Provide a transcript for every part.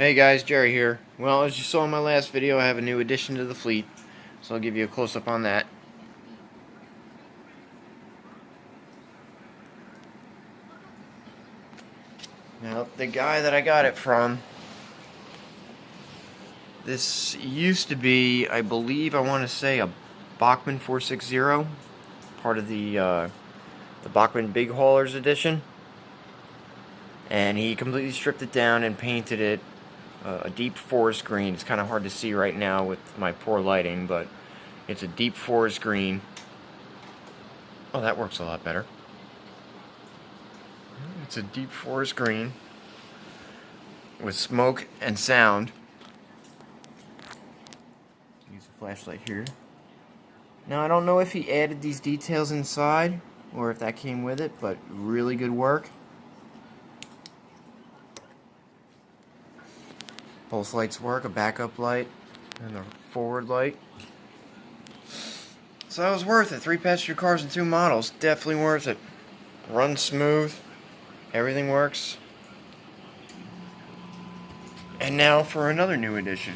Hey guys, Jerry here. Well, as you saw in my last video, I have a new addition to the fleet, so I'll give you a close-up on that. Now, the guy that I got it from, this used to be, I believe, I want to say a Bachmann 460, part of the Bachmann Big Haulers edition. And he completely stripped it down and painted it a deep forest green. It's kind of hard to see right now with my poor lighting, but it's a deep forest green. Oh, that works a lot better. It's a deep forest green with smoke and sound. Use a flashlight here. Now, I don't know if he added these details inside or if that came with it, but really good work. Both lights work, a backup light and a forward light. So that was worth it. 3 passenger cars and 2 models. Definitely worth it. Runs smooth. Everything works. And now for another new addition.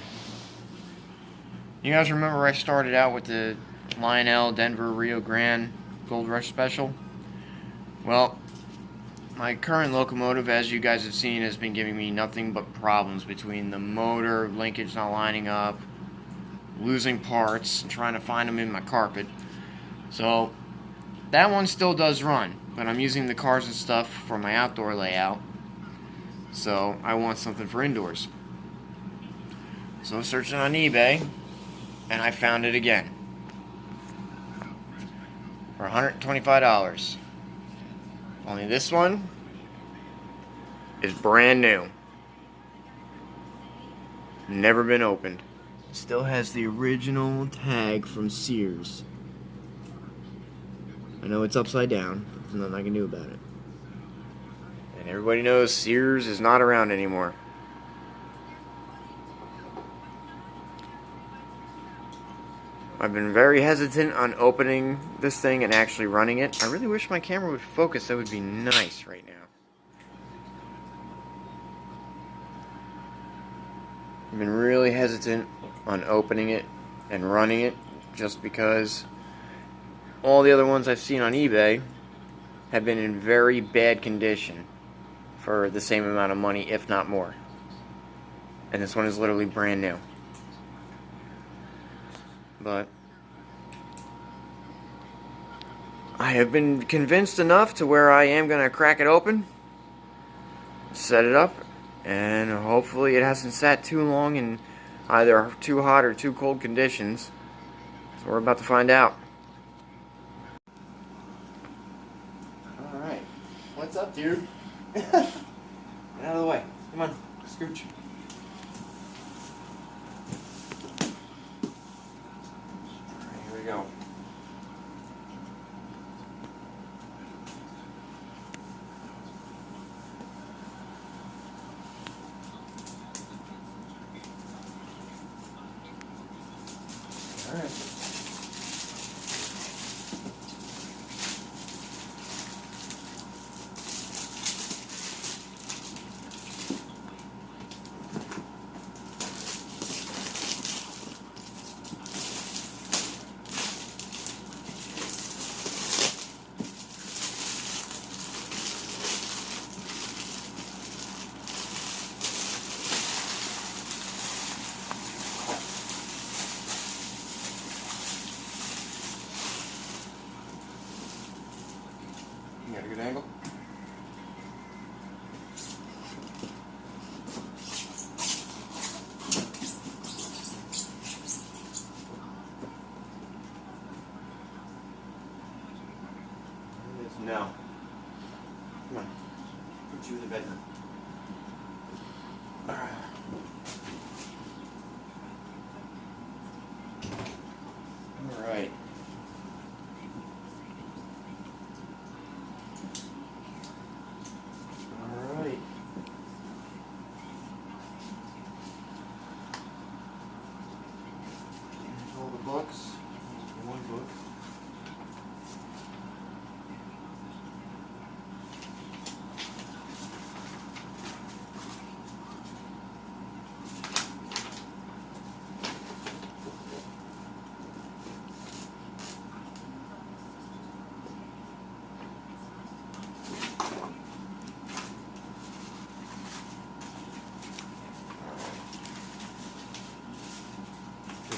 You guys remember I started out with the Lionel Denver Rio Grande Gold Rush Special? Well, my current locomotive, as you guys have seen, has been giving me nothing but problems between the motor, linkage not lining up, losing parts, and trying to find them in my carpet. So, that one still does run, but I'm using the cars and stuff for my outdoor layout. So, I want something for indoors. So, searching on eBay, and I found it again. For $125. Only this one is brand new. Never been opened. Still has the original tag from Sears. I know it's upside down, but there's nothing I can do about it. And everybody knows Sears is not around anymore. I've been very hesitant on opening this thing and actually running it. I really wish my camera would focus. That would be nice right now. I've been really hesitant on opening it and running it just because all the other ones I've seen on eBay have been in very bad condition for the same amount of money, if not more. And this one is literally brand new. But I have been convinced enough to where I am going to crack it open, set it up, and hopefully it hasn't sat too long in either too hot or too cold conditions. So we're about to find out. Alright, what's up, dude? Get out of the way. Come on, scooch. Here we go. All right.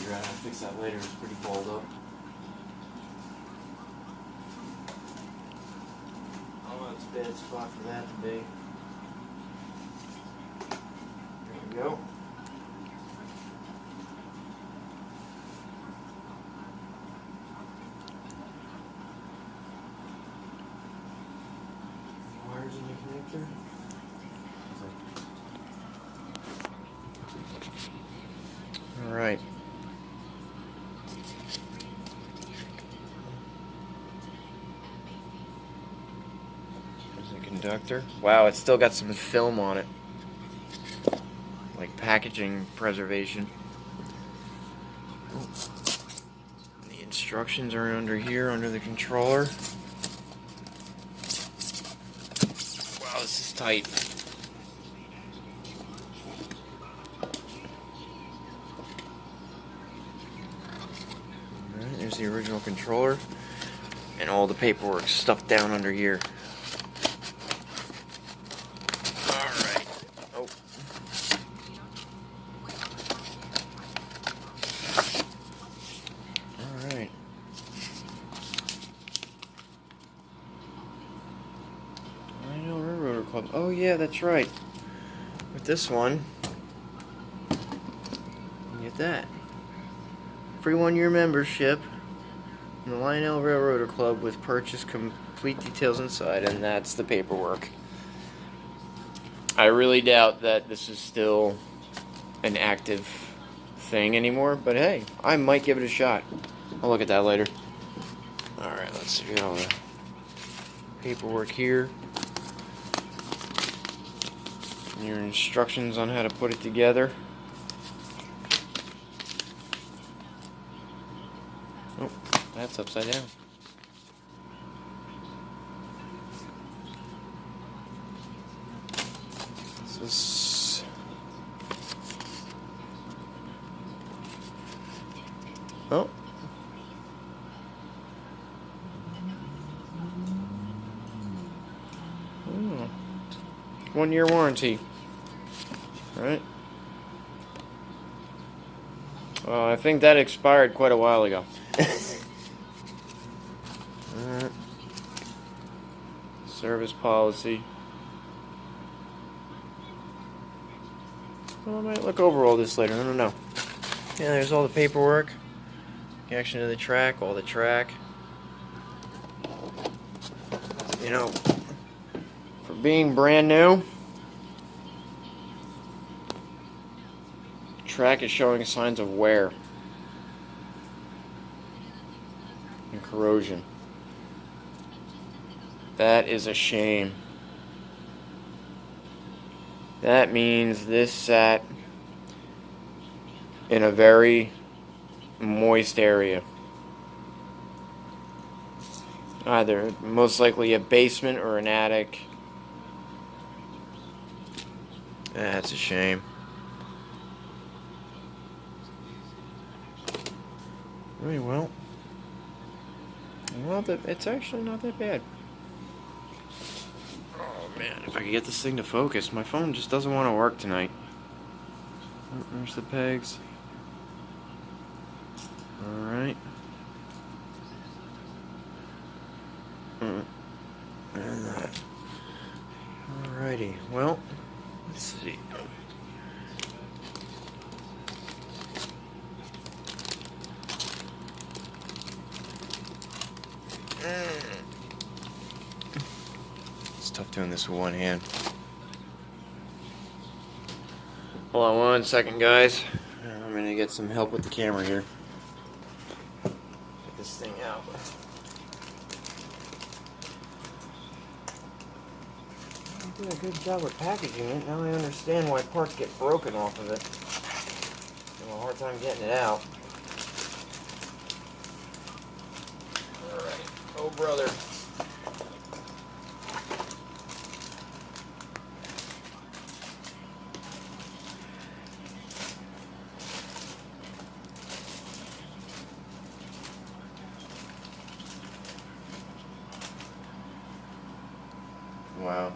figure out how to fix that later. It's pretty balled up. Oh, it's a bad spot for that to be. There we go. Wires in the connector. All right. There's a conductor. Wow, it's still got some film on it. Like packaging preservation. The instructions are under here, under the controller. Wow, this is tight. Alright, there's the original controller. And all the paperwork stuffed down under here. Alright. Oh. Alright. Lionel Railroader Club. Oh yeah, that's right. With this one, you get that. Free 1-year membership in the Lionel Railroader Club with purchase, complete details inside, and that's the paperwork. I really doubt that this is still an active thing anymore, but hey, I might give it a shot. I'll look at that later. Alright, let's see. We got all the paperwork here. And your instructions on how to put it together. Oh, that's upside down. This is... Oh. Oh. 1-year warranty. Right. I think that expired quite a while ago. Service policy. Well, I might look over all this later. I don't know. Yeah, there's all the paperwork. Connection to the track, all the track. You know, for being brand new, track is showing signs of wear and corrosion. That is a shame. That means this sat in a very moist area. Either most likely a basement or an attic. That's a shame. Very well. It's actually not that bad. Oh man, if I could get this thing to focus. My phone just doesn't want to work tonight. Oh, there's the pegs. Alright. And that. Alrighty, well, let's see. It's tough doing this with one hand. Hold on 1 second, guys. I'm gonna get some help with the camera here. Get this thing out. I did a good job with packaging it. Now I understand why parts get broken off of it. I have a hard time getting it out. Alright. Oh, brother. Wow.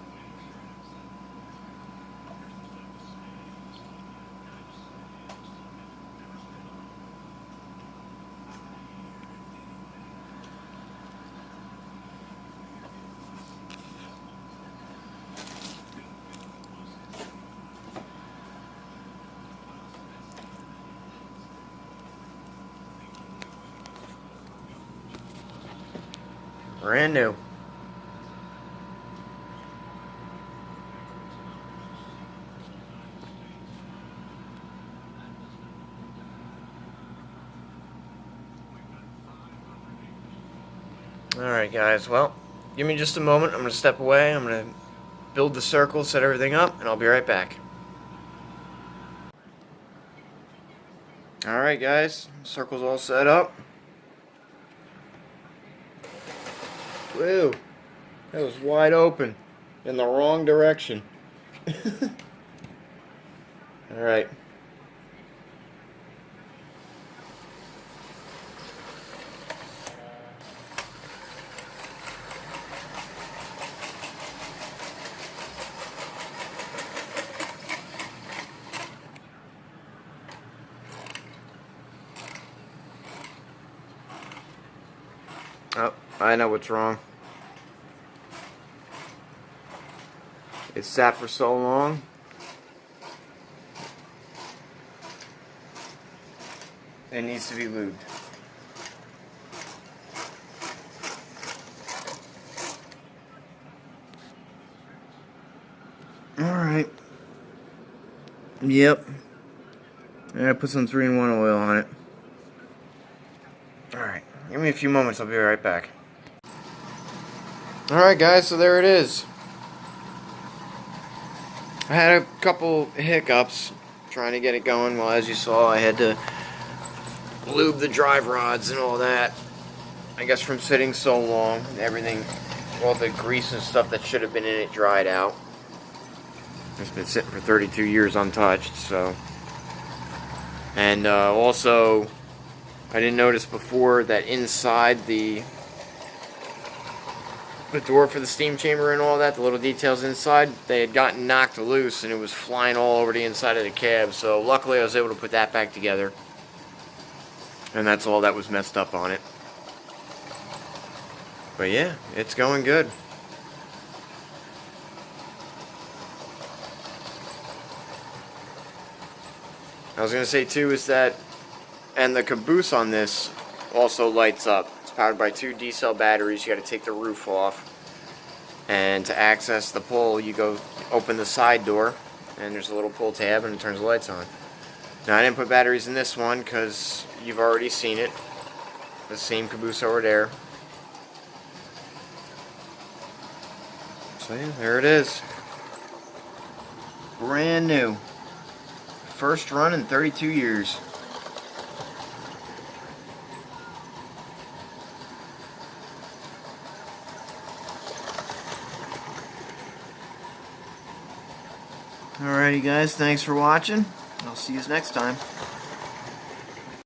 Brand new. Alright guys, well, give me just a moment. I'm going to step away. I'm going to build the circle, set everything up, and I'll be right back. Alright guys, circle's all set up. Whoa, that was wide open in the wrong direction. Alright. Oh, I know what's wrong. It sat for so long. It needs to be lubed. Alright. Yep. I put some 3-in-1 oil on it. Alright. Give me a few moments, I'll be right back. Alright guys, so there it is. I had a couple hiccups trying to get it going. Well, as you saw, I had to lube the drive rods and all that. I guess from sitting so long, everything, all the grease and stuff that should have been in it dried out. It's been sitting for 32 years untouched, so. And also, I didn't notice before that inside the door for the steam chamber and all that, the little details inside, they had gotten knocked loose and it was flying all over the inside of the cab. So luckily I was able to put that back together. And that's all that was messed up on it. But yeah, it's going good. I was going to say too is that, and the caboose on this also lights up. It's powered by 2 D-cell batteries. You got to take the roof off. And to access the pull, you go open the side door, and there's a little pull tab, and it turns the lights on. Now, I didn't put batteries in this one because you've already seen it. The same caboose over there. So yeah, there it is. Brand new. First run in 32 years. Alrighty guys, thanks for watching. I'll see you next time.